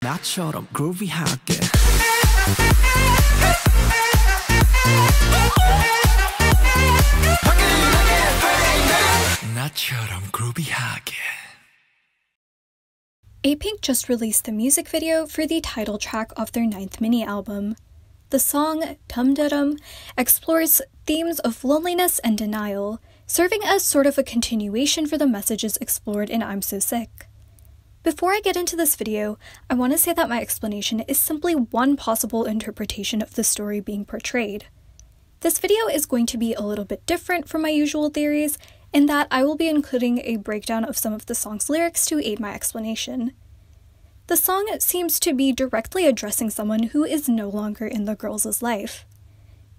나처럼 groovy하게 나처럼 groovy하게. Apink just released the music video for the title track of their 9th mini-album. The song, Dumhdurum, explores themes of loneliness and denial, serving as sort of a continuation for the messages explored in I'm So Sick. Before I get into this video, I want to say that my explanation is simply one possible interpretation of the story being portrayed. This video is going to be a little bit different from my usual theories, in that I will be including a breakdown of some of the song's lyrics to aid my explanation. The song seems to be directly addressing someone who is no longer in the girls' life.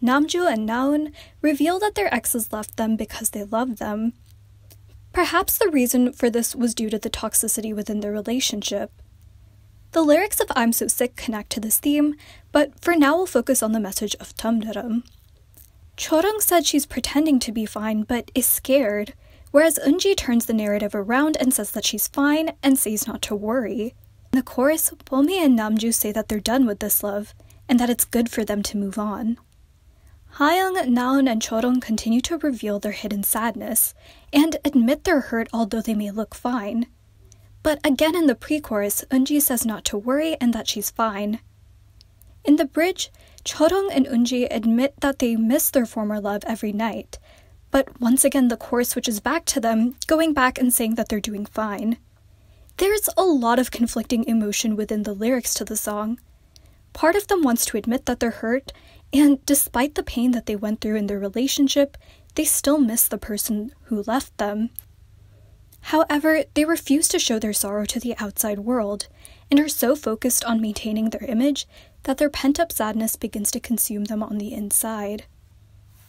Namju and Naeun reveal that their exes left them because they loved them. Perhaps the reason for this was due to the toxicity within their relationship. The lyrics of I'm So Sick connect to this theme, but for now we'll focus on the message of Dumhdurum. Chorung said she's pretending to be fine but is scared, whereas Eunji turns the narrative around and says that she's fine and says not to worry. In the chorus, Bomi and Namju say that they're done with this love, and that it's good for them to move on. Hayoung, Naeun, and Chorung continue to reveal their hidden sadness, and admit they're hurt although they may look fine. But again in the pre-chorus, Eunji says not to worry and that she's fine. In the bridge, Chorung and Eunji admit that they miss their former love every night, but once again the chorus switches back to them, going back and saying that they're doing fine. There's a lot of conflicting emotion within the lyrics to the song. Part of them wants to admit that they're hurt, and despite the pain that they went through in their relationship, they still miss the person who left them. However, they refuse to show their sorrow to the outside world, and are so focused on maintaining their image that their pent-up sadness begins to consume them on the inside.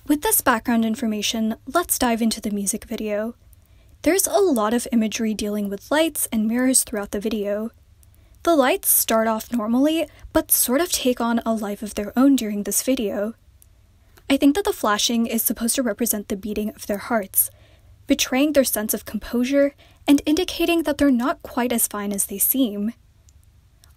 With this background information, let's dive into the music video. There's a lot of imagery dealing with lights and mirrors throughout the video. The lights start off normally, but sort of take on a life of their own during this video. I think that the flashing is supposed to represent the beating of their hearts, betraying their sense of composure and indicating that they're not quite as fine as they seem.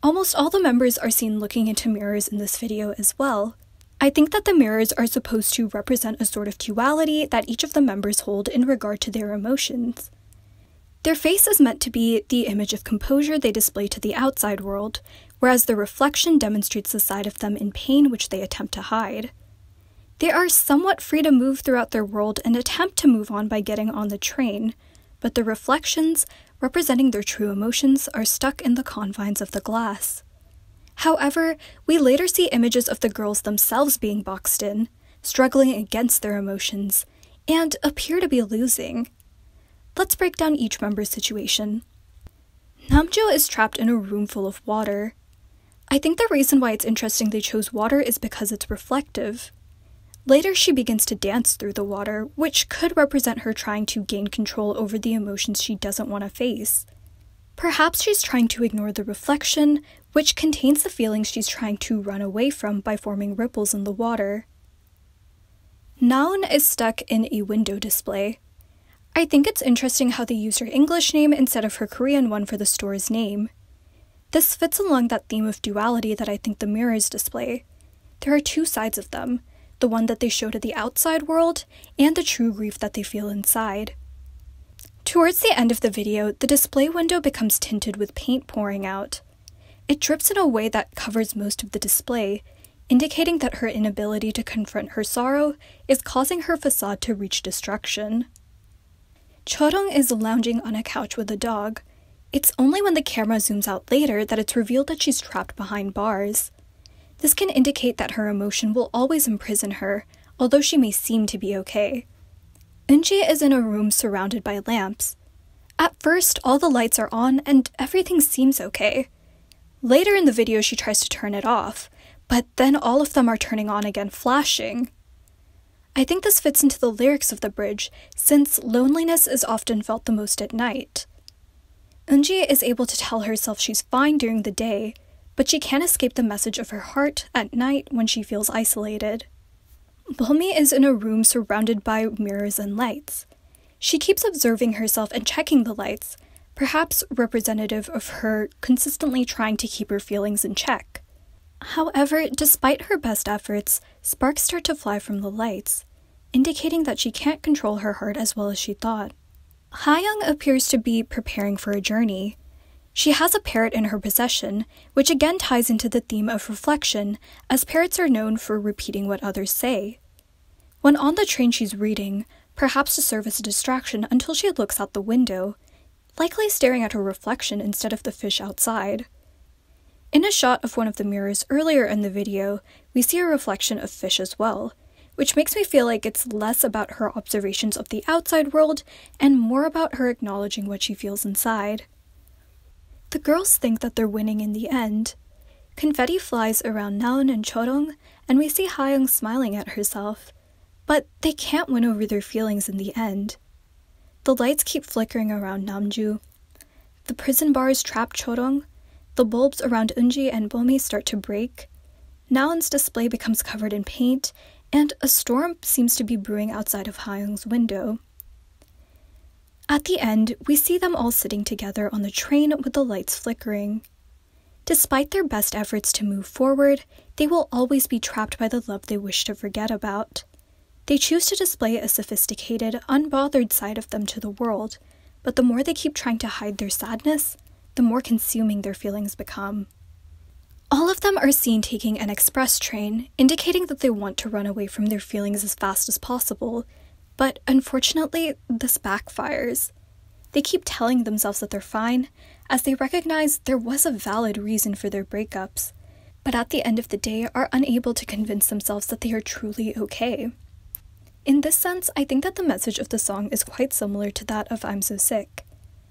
Almost all the members are seen looking into mirrors in this video as well. I think that the mirrors are supposed to represent a sort of duality that each of the members hold in regard to their emotions. Their face is meant to be the image of composure they display to the outside world, whereas the reflection demonstrates the side of them in pain which they attempt to hide. They are somewhat free to move throughout their world and attempt to move on by getting on the train, but the reflections, representing their true emotions, are stuck in the confines of the glass. However, we later see images of the girls themselves being boxed in, struggling against their emotions, and appear to be losing. Let's break down each member's situation. Namjo is trapped in a room full of water. I think the reason why it's interesting they chose water is because it's reflective. Later, she begins to dance through the water, which could represent her trying to gain control over the emotions she doesn't want to face. Perhaps she's trying to ignore the reflection, which contains the feelings she's trying to run away from by forming ripples in the water. Naeun is stuck in a window display. I think it's interesting how they used her English name instead of her Korean one for the store's name. This fits along that theme of duality that I think the mirrors display. There are two sides of them, the one that they show to the outside world, and the true grief that they feel inside. Towards the end of the video, the display window becomes tinted with paint pouring out. It drips in a way that covers most of the display, indicating that her inability to confront her sorrow is causing her facade to reach destruction. Chorung is lounging on a couch with a dog. It's only when the camera zooms out later that it's revealed that she's trapped behind bars. This can indicate that her emotion will always imprison her, although she may seem to be okay. Eunji is in a room surrounded by lamps. At first, all the lights are on and everything seems okay. Later in the video, she tries to turn it off, but then all of them are turning on again, flashing. I think this fits into the lyrics of the bridge, since loneliness is often felt the most at night. Eunji is able to tell herself she's fine during the day, but she can't escape the message of her heart at night when she feels isolated. Bomi is in a room surrounded by mirrors and lights. She keeps observing herself and checking the lights, perhaps representative of her consistently trying to keep her feelings in check. However, despite her best efforts, sparks start to fly from the lights, indicating that she can't control her heart as well as she thought. Hayoung appears to be preparing for a journey. She has a parrot in her possession, which again ties into the theme of reflection, as parrots are known for repeating what others say. When on the train, she's reading, perhaps to serve as a distraction until she looks out the window, likely staring at her reflection instead of the fish outside. In a shot of one of the mirrors earlier in the video, we see a reflection of fish as well, which makes me feel like it's less about her observations of the outside world and more about her acknowledging what she feels inside. The girls think that they're winning in the end. Confetti flies around Naeun and Chorong, and we see Hayoung smiling at herself. But they can't win over their feelings in the end. The lights keep flickering around Namju. The prison bars trap Chorong. The bulbs around Eunji and Bomi start to break. Naeun's display becomes covered in paint, and a storm seems to be brewing outside of Hayoung's window. At the end, we see them all sitting together on the train with the lights flickering. Despite their best efforts to move forward, they will always be trapped by the love they wish to forget about. They choose to display a sophisticated, unbothered side of them to the world, but the more they keep trying to hide their sadness, the more consuming their feelings become. All of them are seen taking an express train, indicating that they want to run away from their feelings as fast as possible, but unfortunately, this backfires. They keep telling themselves that they're fine, as they recognize there was a valid reason for their breakups, but at the end of the day are unable to convince themselves that they are truly okay. In this sense, I think that the message of the song is quite similar to that of I'm So Sick.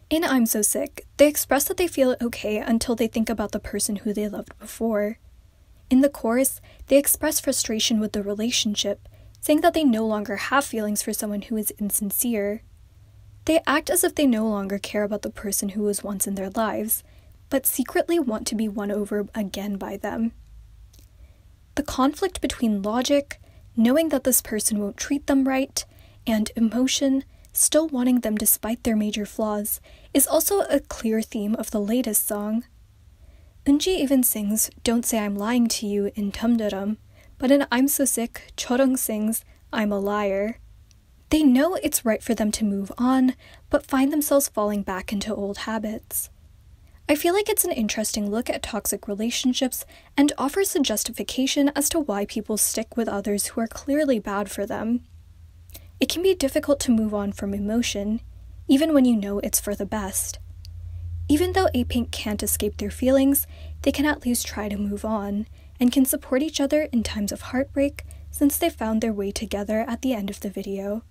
In I'm So Sick, they express that they feel okay until they think about the person who they loved before. In the chorus, they express frustration with the relationship, saying that they no longer have feelings for someone who is insincere. They act as if they no longer care about the person who was once in their lives, but secretly want to be won over again by them. The conflict between logic, knowing that this person won't treat them right, and emotion, still wanting them despite their major flaws, is also a clear theme of the latest song. Eunji even sings Don't Say I'm Lying to You in Dumhdurum, but in I'm So Sick, Chorong sings I'm a Liar. They know it's right for them to move on, but find themselves falling back into old habits. I feel like it's an interesting look at toxic relationships and offers a justification as to why people stick with others who are clearly bad for them. It can be difficult to move on from emotion, even when you know it's for the best. Even though Apink can't escape their feelings, they can at least try to move on, and can support each other in times of heartbreak since they found their way together at the end of the video.